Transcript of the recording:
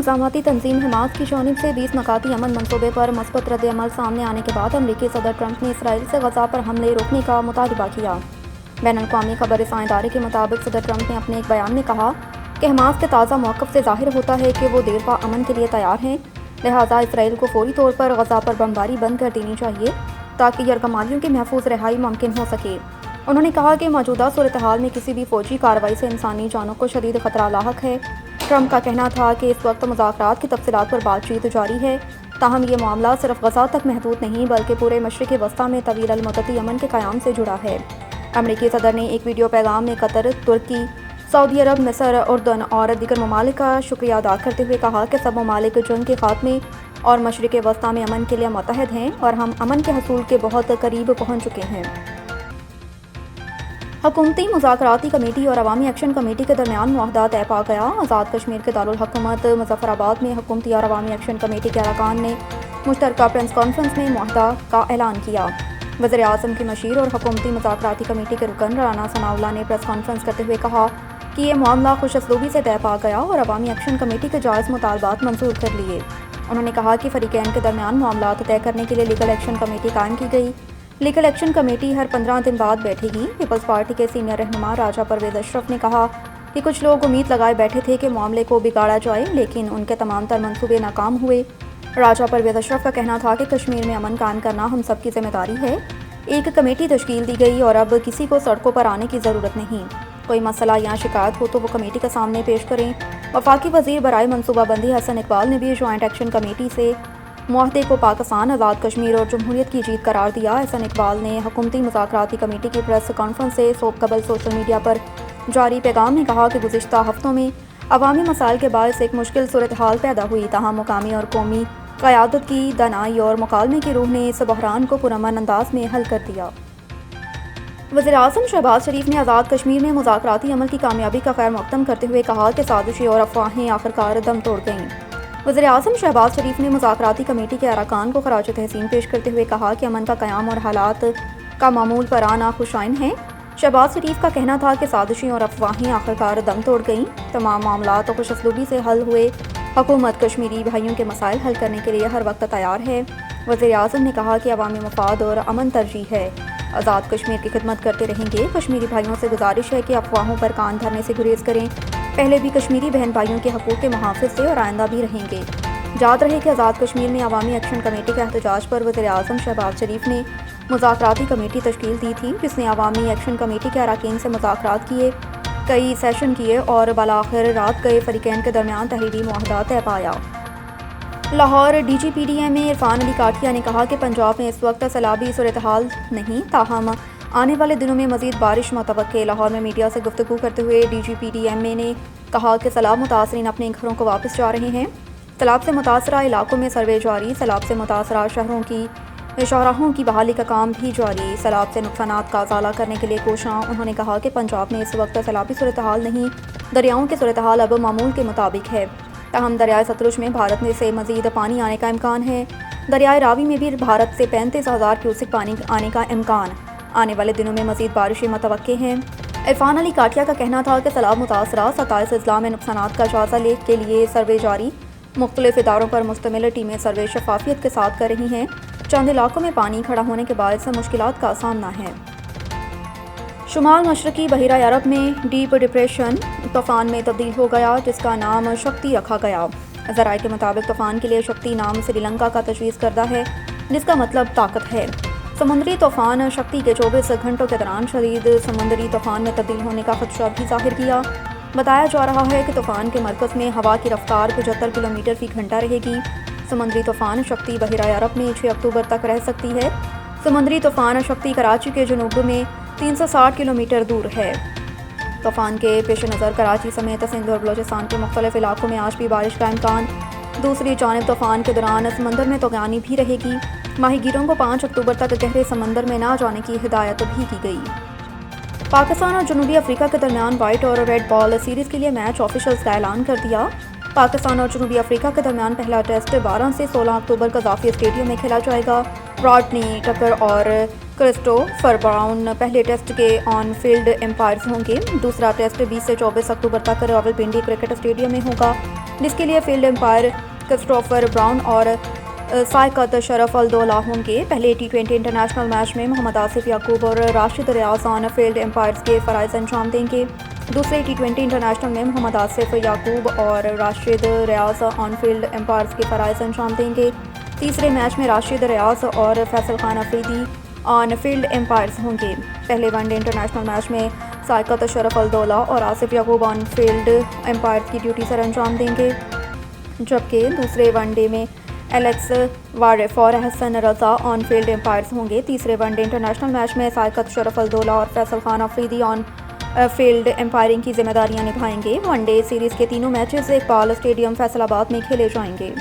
मज़ाहमती तंजीम Hamas की जानिब से 20 नकाती अमन मनसूबे पर मस्बत रद्द-ए-अमल सामने आने के बाद अमरीकी सदर ट्रंप ने इसराइल से गजा पर हमले रोकने का मुतालबा किया। बैनुल-अक़वामी खबर-रसां इदारे के मुताबिक सदर ट्रंप ने अपने एक बयान में कहा कि हमास के ताज़ा मौक़िफ़ से ज़ाहिर होता है कि वो देर पा अमन के लिए तैयार हैं, लिहाजा इसराइल को फौरी तौर पर गजा पर बमबारी बंद कर देनी चाहिए ताकि यरगमालियों की महफूज रिहाई मुमकिन हो सके। उन्होंने कहा कि मौजूदा सूरत-ए-हाल में किसी भी फौजी कार्रवाई से इंसानी जानों को शदीद ख़तरा लाहक है। ट्रंप का कहना था कि इस वक्त मुज़ाकरात की तफ़सीलात पर बातचीत जारी है, ताहम ये मामला सिर्फ गजा तक महदूद नहीं बल्कि पूरे मशरिक़ वस्ता में तवील अल-मुद्दती अमन के क़याम से जुड़ा है। अमरीकी सदर ने एक वीडियो पैगाम में कतर, तुर्की, सऊदी अरब, मिस्र, उर्दन और दीगर ममालिक का शुक्रिया अदा करते हुए कहा कि सब ममालिक जंग के खात्मे और मशरिक़ वस्ता में अमन के लिए मुत्तहद हैं और हम अमन के हसूल के बहुत करीब पहुँच चुके हैं। हुकूमती मुज़ाकराती कमेटी और अवामी एक्शन कमेटी के दरमियान मुआहदा तय पा गया। आज़ाद कश्मीर के दारुल हुकूमत मुज़फ़्फ़राबाद में हुकूमती और अवामी एक्शन कमेटी के अरकान ने मुश्तरका प्रेस कॉन्फ्रेंस में मुआहदा का ऐलान किया। वज़ीर आज़म की मशीर और हुकूमती मुज़ाकराती कमेटी के रुकन राना सनाउल्लाह ने प्रेस कॉन्फ्रेंस करते हुए कहा कि ये मामला खुश असलूबी से तय पा गया और अवामी एक्शन कमेटी के जायज़ मुतालबात मंजूर कर लिए। उन्होंने कहा कि फ़रीक़ैन के दरमियान मामला तय करने के लिए लीगल एक्शन कमेटी कायम की गई। लीगल एक्शन कमेटी हर 15 दिन बाद बैठेगी। पीपल्स पार्टी के सीनियर रहनुमा राजा परवेज़ अशरफ ने कहा कि कुछ लोग उम्मीद लगाए बैठे थे कि मामले को बिगाड़ा जाए, लेकिन उनके तमाम तर मंसूबे नाकाम हुए। राजा परवेज़ अशरफ का कहना था कि कश्मीर में अमन कायम करना हम सब की जिम्मेदारी है। एक कमेटी तश्कील दी गई और अब किसी को सड़कों पर आने की ज़रूरत नहीं। कोई मसला या शिकायत हो तो वो कमेटी के सामने पेश करें। वफाकी वज़ीर बराए मनसूबाबंदी हसन इकबाल ने भी जॉइंट एक्शन कमेटी से मुआहदे को पाकिस्तान, आज़ाद कश्मीर और जमहूरियत की जीत करार दिया। हसन इकबाल ने हुकूमती मुज़ाकराती कमेटी की प्रेस कॉन्फ्रेंस से सोब कबल सोशल मीडिया पर जारी पैगाम में कहा कि गुज़िश्ता हफ्तों में अवामी मसाइल के बायस एक मुश्किल सूरत हाल पैदा हुई, तहाँ मुकामी और कौमी क़यादत की दानाई और मुकालमे की रूह ने इस बहरान को पुरअमन अंदाज में हल कर दिया। वज़ीर आज़म शहबाज शरीफ ने आज़ाद कश्मीर में मुज़ाकराती अमल की कामयाबी का खैर मक़दम करते हुए कहा कि साजिशें और अफवाहें आखिरकार दम तोड़ गईं। वज़ीर आज़म शहबाज शरीफ ने मुज़ाकराती कमेटी के अरकान को खराज तहसीन पेश करते हुए कहा कि अमन का क़याम और हालात का मामूल पर आना खुशाइन है। शहबाज शरीफ का कहना था कि साजिशें और अफवाहें आखिरकार दम तोड़ गईं, तमाम मामला तो खुश असलूबी से हल हुए। हुकूमत कश्मीरी भाइयों के मसाइल हल करने के लिए हर वक्त तैयार है। वज़ीर आज़म ने कहा कि अवामी मफाद और अमन तरजीह है। आज़ाद कश्मीर की खिदमत करते रहेंगे। कश्मीरी भाइयों से गुजारिश है कि अफवाहों पर कान धरने से गुरेज करें। पहले भी कश्मीरी बहन भाइयों के हकूक़ के मुहाफ़िज़ थे और आइंदा भी रहेंगे। याद रहे कि आज़ाद कश्मीर में अवामी एक्शन कमेटी के एहतजाज पर वज़ीर आज़म शहबाज शरीफ ने मुज़ाकराती कमेटी तश्कील दी थी, जिसने अवामी एक्शन कमेटी के अरकान से मुज़ाकरात किए, कई सेशन किए और बालाखिर रात गए फ़रीक़ैन के दरमियान तहरीरी मुआहदा तय पाया। लाहौर DGPDM में इरफान अली काठिया ने कहा कि पंजाब में इस वक्त सैलाबी सूरत हाल नहीं, ताहम आने वाले दिनों में मज़ीद बारिश मुतवक्के। लाहौर में मीडिया से गुफ्तगू करते हुए DGPDM ने कहा कि सैलाब मुतासरीन अपने घरों को वापस जा रहे हैं। सैलाब से मुतासरा इलाकों में सर्वे जारी। सैलाब से मुतासरा शहरों की बहाली का काम भी जारी। सैलाब से नुकसानात का अज़ाला करने के लिए कोशां। उन्होंने कहा कि पंजाब में इस वक्त सैलाबी सूरत हाल नहीं, दरियाओं की सूरत हाल अब मामूल के मुताबिक है। ताहम दरियाए सतलुज में भारत में से मज़ीद पानी आने का इम्कान है। दरियाए रावी में भी भारत से 35,000 क्यूसेक पानी आने का इम्कान। आने वाले दिनों में मज़ीद बारिशें मुतवक्के हैं। इरफान अली काठिया का कहना था कि सैलाब मुतासरा 27 अजला में नुकसानात का जायज़ा लेने के लिए सर्वे जारी। मुख्तलिफ इदारों पर मुश्तमिल टीमें सर्वे शफाफियत के साथ कर रही हैं। चंद इलाकों में पानी खड़ा होने के बायस मुश्किलात का सामना है। शुमाल मशरकी बहिरा अरब में डीप डिप्रेशन तूफ़ान में तब्दील हो गया, जिसका नाम शक्ति रखा गया। ज़राए के मुताबिक तूफ़ान के लिए शक्ति नाम श्रीलंका का तजवीज़ करदा है, जिसका मतलब ताकत है। समुद्री तूफ़ान शक्ति के 24 घंटों के दौरान शदीद समुद्री तूफ़ान में तब्दील होने का खदशा भी ज़ाहिर किया। बताया जा रहा है कि तूफ़ान के मरकज़ में हवा की रफ्तार 75 किलोमीटर फ़ी घंटा रहेगी। समुद्री तूफ़ान शक्ति बहिरा अरब में 6 अक्टूबर तक रह सकती है। समुद्री तूफ़ान शक्ति कराची के जनूब में 360 किलोमीटर दूर है। तूफ़ान के पेश नज़र कराची समेत सिंध और बलोचिस्तान के मुख्तलिफ इलाकों में आज भी बारिश का इम्कान। दूसरी जानिब तूफ़ान के दौरान समंदर में तूफ़ानी भी रहेगी। माहीगीरों को 5 अक्टूबर तक गहरे समंदर में ना जाने की हिदायत भी की गई। पाकिस्तान और जनूबी अफ्रीका के दरमियान वाइट और रेड बॉल सीरीज़ के लिए मैच ऑफिशियल्स का ऐलान कर दिया। पाकिस्तान और जनूबी अफ्रीका के दरमियान पहला टेस्ट 12 से 16 अक्टूबर कज़ाफ़ी स्टेडियम में खेला जाएगा। रॉडनी टकर और क्रिस्टोफर ब्राउन पहले टेस्ट के ऑन फील्ड एम्पायर्स होंगे। दूसरा टेस्ट 20 से 24 अक्टूबर तक रावलपिंडी क्रिकेट स्टेडियम में होगा। جس کے لیے فیلڈ امپائر کرسٹوفر براؤن اور سائقط شرف الدولہ ہوں گے۔ پہلے T20 انٹرنیشنل میچ میں محمد آصف یعقوب اور راشد ریاض آن فیلڈ امپائرز کے فرائض انجام دیں گے۔ دوسرے T20 انٹرنیشنل میں محمد آصف یعقوب اور راشد ریاض آن فیلڈ امپائرز کے فرائض انجام دیں گے۔ تیسرے میچ میں راشد ریاض اور فیصل خان افریدی آن فیلڈ امپائرز ہوں گے۔ پہلے ون ڈے انٹرنیشنل میچ میں سائقط شرف الدولہ اور آصف یعقوب آن فیلڈ امپائرز کی ڈیوٹی سر انجام دیں گے، جبکہ دوسرے ون ڈے میں ایلیکس وارف اور حسن رضا آن فیلڈ امپائرز ہوں گے۔ تیسرے ون ڈے انٹرنیشنل میچ میں سائقط شرف الدولہ اور فیصل خان افریدی آن فیلڈ امپائرنگ کی ذمہ داریاں نبھائیں گے۔ ون ڈے سیریز کے تینوں میچز اقبال اسٹیڈیم فیصل آباد میں کھیلے جائیں گے۔